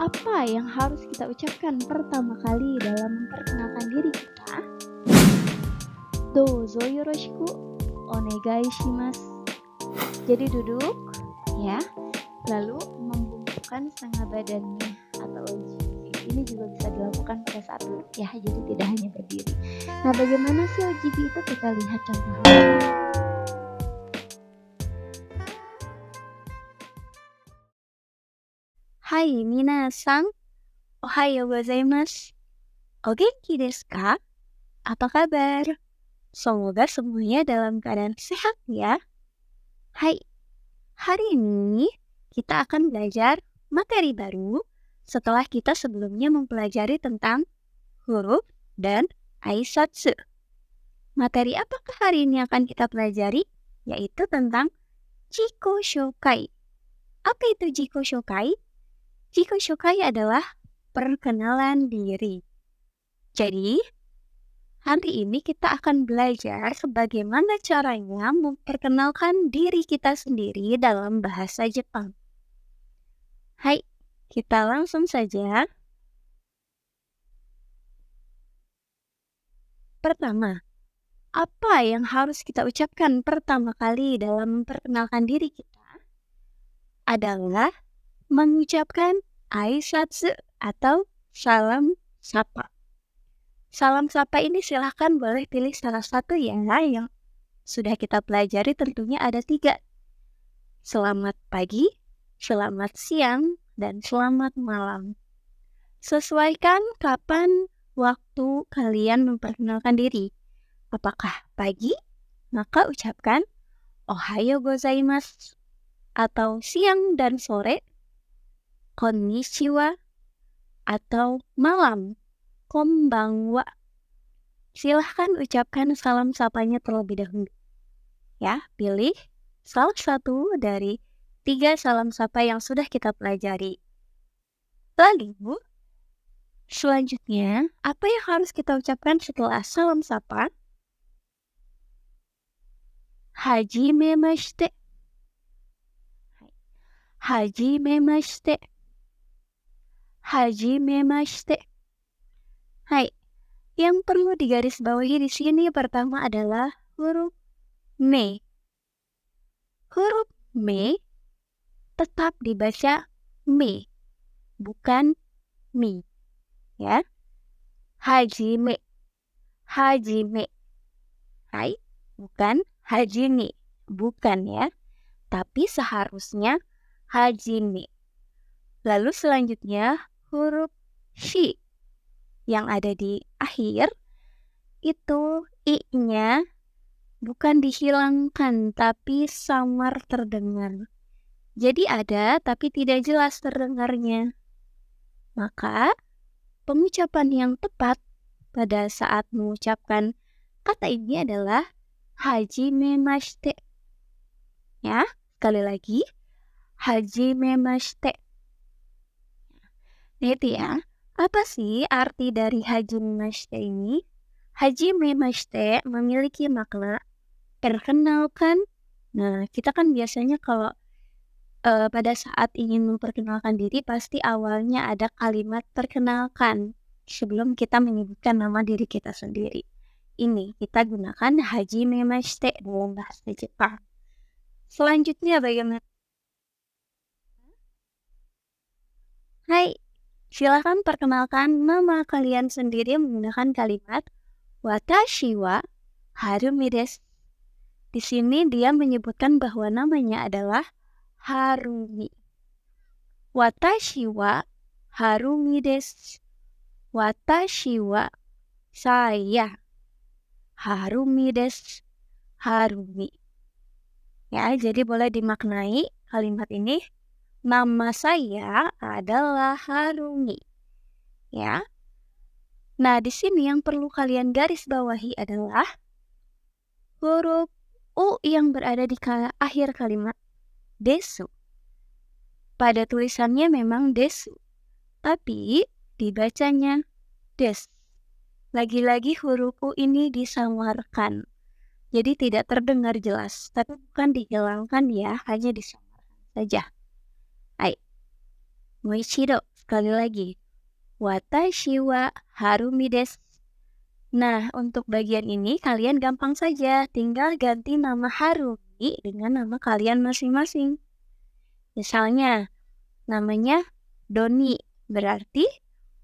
Apa yang harus kita ucapkan pertama kali dalam memperkenalkan diri kita? Dozo yoroshiku onegai shimasu. Jadi duduk, ya, lalu membungkukkan setengah badannya atau ojiki. Ini juga bisa dilakukan pada saat duduk ya, jadi tidak hanya berdiri. Nah, bagaimana sih ojiki itu? Kita lihat contohnya. Hai minasan, ohayo gozaimasu. O genki desu ka? Apa kabar? Semoga semuanya dalam keadaan sehat ya. Hai, hari ini kita akan belajar materi baru setelah kita sebelumnya mempelajari tentang huruf dan aisatsu. Materi apakah hari ini akan kita pelajari? Yaitu tentang jiko shokai. Apa itu jiko shokai? Jiko shokai adalah perkenalan diri. Jadi, hari ini kita akan belajar bagaimana caranya memperkenalkan diri kita sendiri dalam bahasa Jepang. Hai, kita langsung saja. Pertama, apa yang harus kita ucapkan pertama kali dalam memperkenalkan diri kita? Adalah mengucapkan aisatsu atau salam sapa. Salam sapa ini silahkan boleh pilih salah satu ya, yang sudah kita pelajari tentunya ada 3. Selamat pagi, selamat siang, dan selamat malam. Sesuaikan kapan waktu kalian memperkenalkan diri. Apakah pagi? Maka ucapkan ohayo gozaimasu. Atau siang dan sore, konnichiwa. Atau malam, konbanwa. Silahkan ucapkan salam sapanya terlebih dahulu. Ya, pilih salah satu dari 3 salam sapa yang sudah kita pelajari. Lalu, selanjutnya, apa yang harus kita ucapkan setelah salam sapa? Hajimemashite. Hajimemashite. Hajimemashite. Hai, yang perlu digarisbawahi di sini pertama adalah huruf me. Huruf me tetap dibaca me, bukan mi. Ya, hajime. Hajime. Hai, bukan hajime. Bukan ya, tapi seharusnya hajime. Lalu selanjutnya huruf shi yang ada di akhir itu i-nya bukan dihilangkan tapi samar terdengar. Jadi ada tapi tidak jelas terdengarnya. Maka pengucapan yang tepat pada saat mengucapkan kata ini adalah hajimemashite. Ya, sekali lagi hajimemashite. Nah itu ya, apa sih arti dari hajimemashite ini? Hajimemashite memiliki makna perkenalkan. Nah, kita kan biasanya kalau pada saat ingin memperkenalkan diri pasti awalnya ada kalimat perkenalkan sebelum kita menyebutkan nama diri kita sendiri. Ini kita gunakan hajimemashite dalam bahasa Jepang. Selanjutnya bagaimana? Hai, silakan perkenalkan nama kalian sendiri menggunakan kalimat watashi wa Harumi desu. Di sini dia menyebutkan bahwa namanya adalah Harumi. Watashi wa Harumi desu. Watashi wa saya. Harumi desu. Harumi. Ya, jadi boleh dimaknai kalimat ini. Nama saya adalah Harumi. Ya. Nah, di sini yang perlu kalian garis bawahi adalah huruf U yang berada di akhir kalimat desu. Pada tulisannya memang desu, tapi dibacanya des. Lagi-lagi huruf U ini disamarkan. Jadi tidak terdengar jelas, tapi bukan dihilangkan ya, hanya disamarkan saja. Hai. Moichido, Sekali lagi, watashi wa harumi desu. Nah, untuk bagian ini kalian gampang saja, tinggal ganti nama Harumi dengan nama kalian masing-masing. Misalnya, namanya Doni, berarti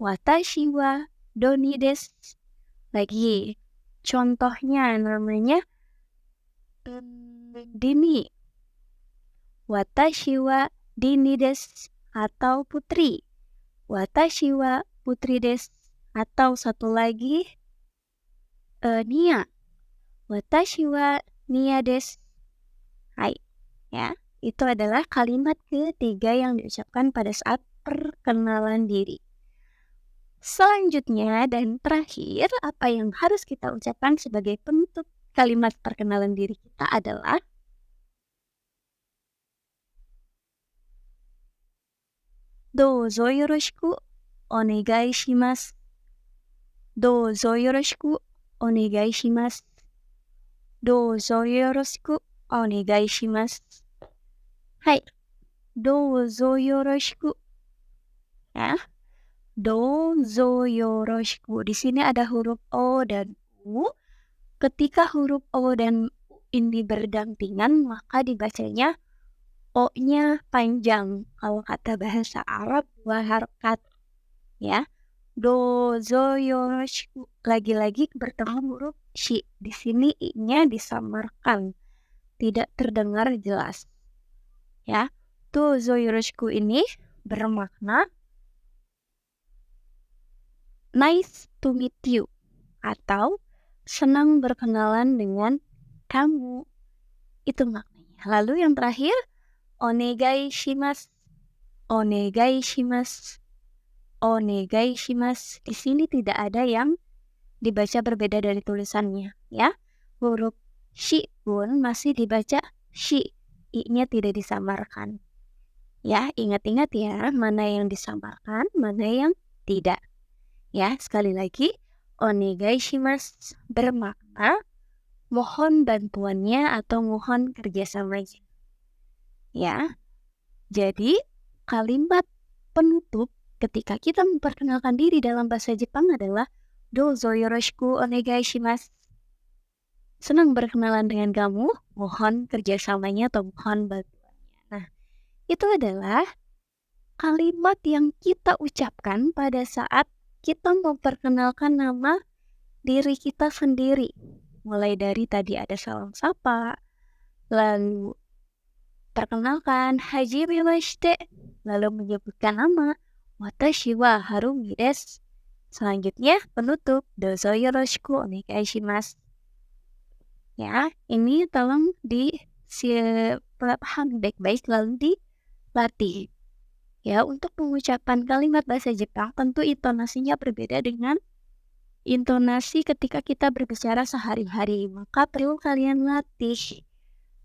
watashi wa Doni desu. Lagi, contohnya namanya Dini, watashi wa Dini desu, atau Putri, watashi wa Putri desu, atau satu lagi Nia, watashi wa Nia desu. Hai, ya, itu adalah kalimat ketiga yang diucapkan pada saat perkenalan diri. Selanjutnya dan terakhir, apa yang harus kita ucapkan sebagai penutup kalimat perkenalan diri kita adalah Douzo yoroshiku onegai shimasu. Douzo yoroshiku onegai shimasu. Douzo yoroshiku onegai shimasu. Hai, douzo yoroshiku. Ya, douzo yoroshiku. Di sini ada huruf O dan U. Ketika huruf O dan U ini berdampingan, maka dibacanya O-nya panjang. Kalau kata bahasa Arab, 2 harokat. Ya, douzo yoroshiku. Lagi-lagi bertemu huruf shi. Di sini I-nya disamarkan, tidak terdengar jelas. Ya, douzo yoroshiku ini bermakna nice to meet you, atau senang berkenalan dengan kamu. Itu maknanya. Lalu yang terakhir, onegai shimasu. Onegai shimasu. Onegai shimasu. Di sini tidak ada yang dibaca berbeda dari tulisannya, ya. Huruf shi pun masih dibaca shi. I-nya tidak disamarkan. Ya, ingat-ingat ya, mana yang disamarkan, mana yang tidak. Ya, sekali lagi, onegai shimasu bermakna mohon bantuannya atau mohon kerjasamanya. Ya, jadi kalimat penutup ketika kita memperkenalkan diri dalam bahasa Jepang adalah douzo yoroshiku onegai shimasu. Senang berkenalan dengan kamu, mohon kerjasamanya atau mohon bantuannya. Nah, itu adalah kalimat yang kita ucapkan pada saat kita memperkenalkan nama diri kita sendiri. Mulai dari tadi ada salam sapa, lalu perkenalkan, hajimemashite, lalu menyebutkan nama, watashi wa Harumi desu. Selanjutnya penutup, douzo yoroshiku onegai shimasu. Ya, ini tolong pahami baik-baik lalu dilatih. Ya, untuk pengucapan kalimat bahasa Jepang tentu intonasinya berbeda dengan intonasi ketika kita berbicara sehari-hari. Maka perlu kalian latih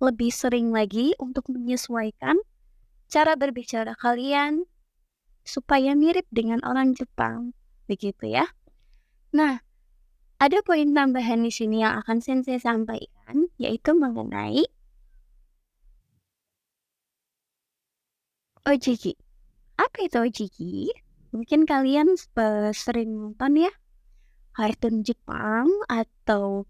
lebih sering lagi untuk menyesuaikan cara berbicara kalian supaya mirip dengan orang Jepang. Begitu ya. Nah, ada poin tambahan di sini yang akan Sensei sampaikan, yaitu mengenai ojiki. Apa itu ojiki? Mungkin kalian sering nonton ya kartun Jepang atau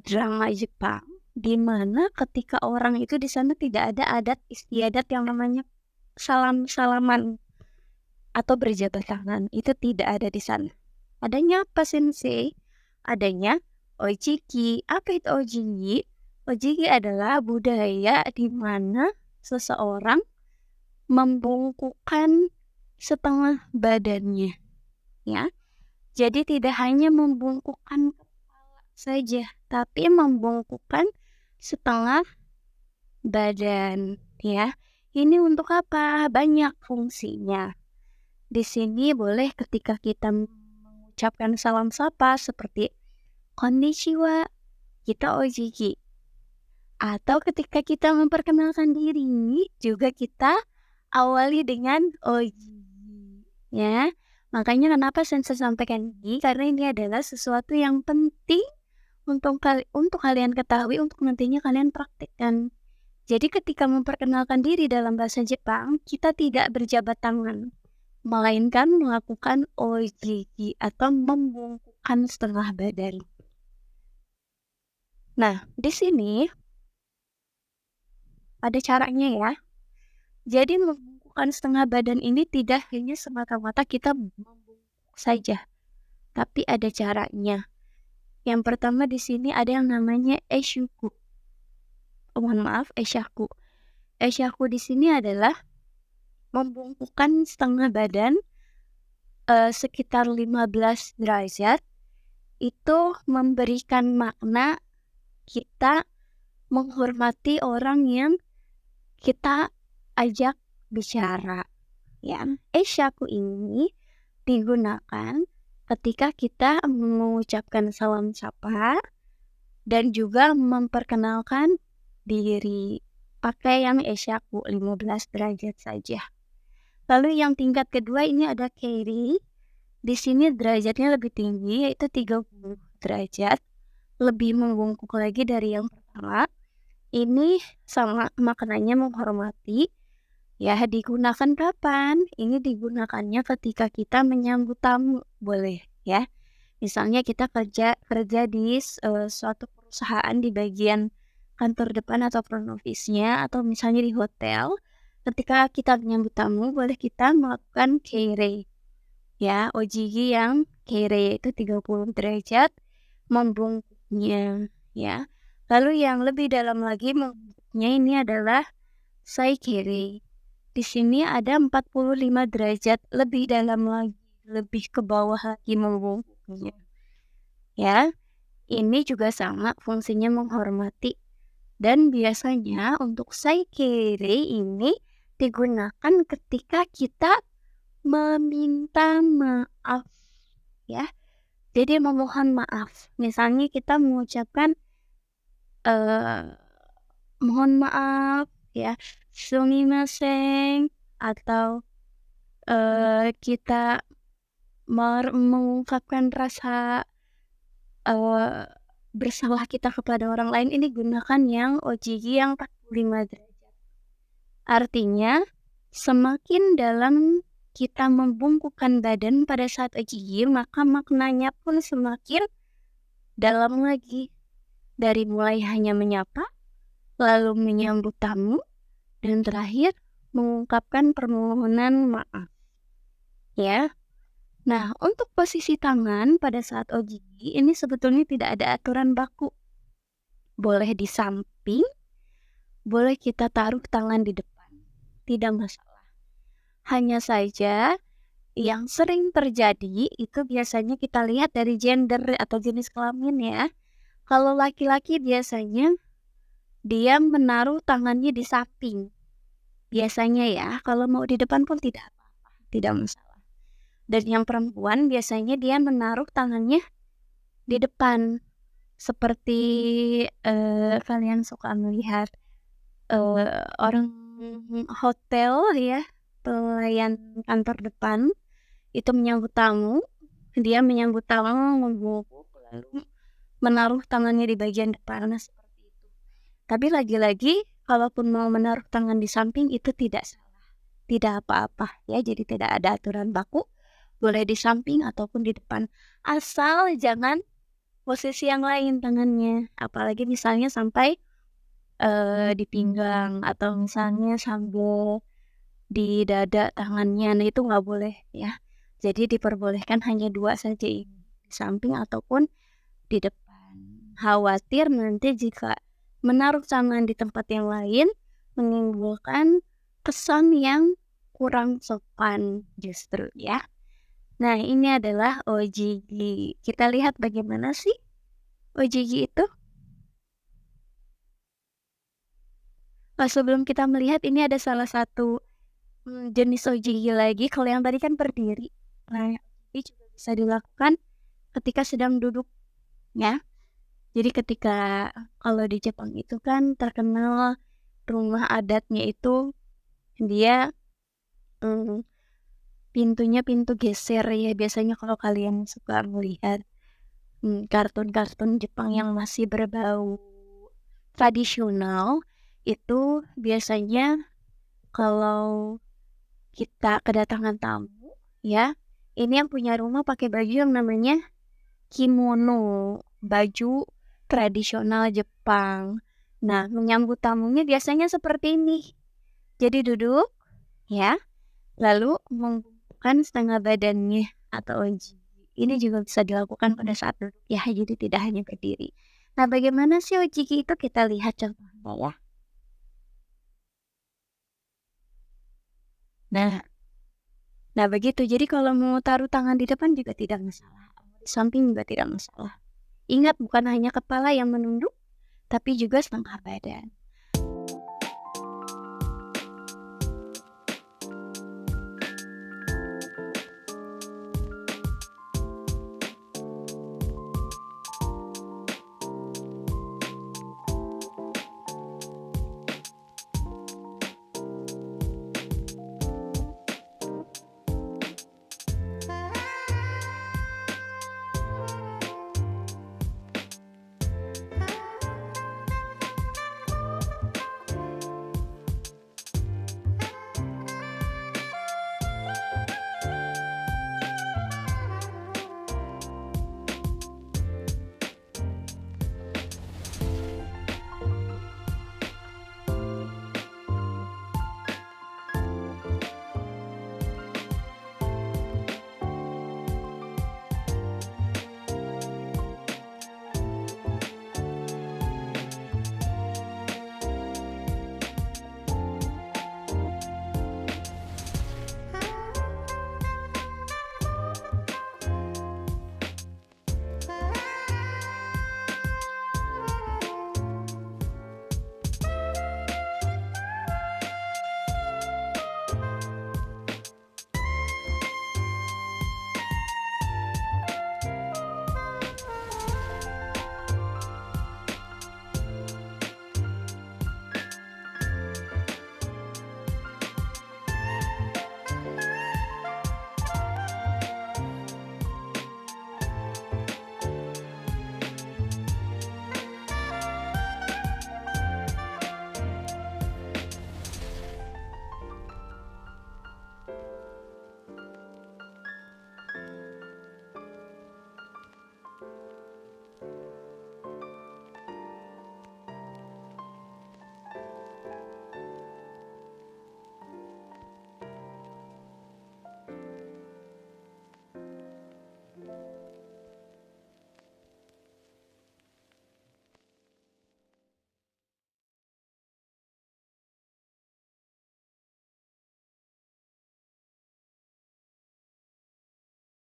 drama Jepang, di mana ketika orang itu di sana tidak ada adat istiadat yang namanya salam-salaman atau berjabat tangan. Itu tidak ada di sana. Adanya apa, Sensei? Adanya ojiki. Apa itu ojiki? Ojiki adalah budaya di mana seseorang membungkukkan setengah badannya. Ya. Jadi tidak hanya membungkukkan kepala saja, tapi membungkukkan setengah badan. Ya. Ini untuk apa? Banyak fungsinya. Di sini boleh ketika kita mengucapkan salam sapa seperti konnichiwa, kita ojiki. Atau ketika kita memperkenalkan diri, juga kita awali dengan ojiki. Ya, makanya kenapa Sensei sampaikan ini, karena ini adalah sesuatu yang penting untuk kalian ketahui, untuk nantinya kalian praktikkan. Jadi ketika memperkenalkan diri dalam bahasa Jepang, kita tidak berjabat tangan. melainkan melakukan OJG atau membungkukkan setengah badan. Nah, di sini ada caranya ya. Jadi membungkukkan setengah badan ini tidak hanya semata-mata kita membungkuk saja, tapi ada caranya. Yang pertama di sini ada yang namanya eshuku. Mohon maaf, eshaku. Eshaku di sini adalah membungkukkan setengah badan sekitar 15 derajat. Itu memberikan makna kita menghormati orang yang kita ajak bicara. Ya, eshaku ini digunakan ketika kita mengucapkan salam sapa dan juga memperkenalkan diri. Pakai yang eshaku 15 derajat saja. Lalu yang tingkat kedua ini ada keiri. Di sini derajatnya lebih tinggi, yaitu 30 derajat. Lebih membungkuk lagi dari yang pertama. Ini sama maknanya menghormati. Ya, digunakan kapan? Ini digunakannya ketika kita menyambut tamu, boleh ya. Misalnya kita kerja di suatu perusahaan di bagian kantor depan atau front office-nya, atau misalnya di hotel. Ketika kita menyambut tamu, boleh kita melakukan keirei. Ya, ojigi yang keirei itu 30 derajat membungkuknya ya. Lalu yang lebih dalam lagi membungkuknya ini adalah saikeirei. Di sini ada 45 derajat lebih dalam lagi, lebih ke bawah lagi membungkuknya. Ya, ini juga sama fungsinya menghormati. Dan biasanya untuk saikeirei ini digunakan ketika kita meminta maaf ya. Jadi memohon maaf. Misalnya kita mengucapkan mohon maaf ya, sumimasen, atau kita mengungkapkan rasa bersalah kita kepada orang lain, ini gunakan yang ojigi yang 45 derajat. Artinya, semakin dalam kita membungkukkan badan pada saat ojigi, maka maknanya pun semakin dalam lagi. Dari mulai hanya menyapa, lalu menyambut tamu, dan terakhir mengungkapkan permohonan maaf. Ya. Nah, untuk posisi tangan pada saat ojigi ini sebetulnya tidak ada aturan baku. Boleh di samping, boleh kita taruh tangan di depan. Tidak masalah. Hanya saja yang sering terjadi itu biasanya kita lihat dari gender atau jenis kelamin ya. Kalau laki-laki biasanya dia menaruh tangannya di samping. Biasanya ya, kalau mau di depan pun tidak apa-apa, tidak masalah. Dan yang perempuan biasanya dia menaruh tangannya di depan. Seperti kalian suka melihat orang hotel ya, pelayan kantor depan itu menyambut tamu, dia menyambut tamu membungkuk lalu menaruh tangannya di bagian depan, seperti itu. Tapi lagi-lagi kalaupun mau menaruh tangan di samping itu tidak salah, tidak apa-apa ya. Jadi tidak ada aturan baku, boleh di samping ataupun di depan, asal jangan posisi yang lain tangannya, apalagi misalnya sampai di pinggang atau misalnya sambil di dada tangannya, nah itu nggak boleh ya. Jadi diperbolehkan hanya 2 saja ini, di samping ataupun di depan. Khawatir nanti jika menaruh tangan di tempat yang lain menimbulkan kesan yang kurang sopan justru ya. Nah, ini adalah ojigi. Kita lihat bagaimana sih ojigi itu. Sebelum kita melihat, ini ada salah satu jenis ojigi lagi. Kalau yang tadi kan berdiri. Nah, ini juga bisa dilakukan ketika sedang duduk ya. Jadi ketika kalau di Jepang itu kan terkenal rumah adatnya itu dia pintunya pintu geser ya. Biasanya kalau kalian suka melihat kartun-kartun Jepang yang masih berbau tradisional, itu biasanya kalau kita kedatangan tamu, ya. Ini yang punya rumah pakai baju yang namanya kimono, baju tradisional Jepang. Nah, menyambut tamunya biasanya seperti ini. Jadi duduk, ya, lalu membungkukkan setengah badannya atau ojiji. Ini juga bisa dilakukan pada saat duduk ya, jadi tidak hanya berdiri. Nah, bagaimana sih ojiki itu? Kita lihat contohnya ya. Nah, nah begitu. Jadi kalau mau taruh tangan di depan juga tidak masalah, di samping juga tidak masalah. Ingat bukan hanya kepala yang menunduk, tapi juga setengah badan.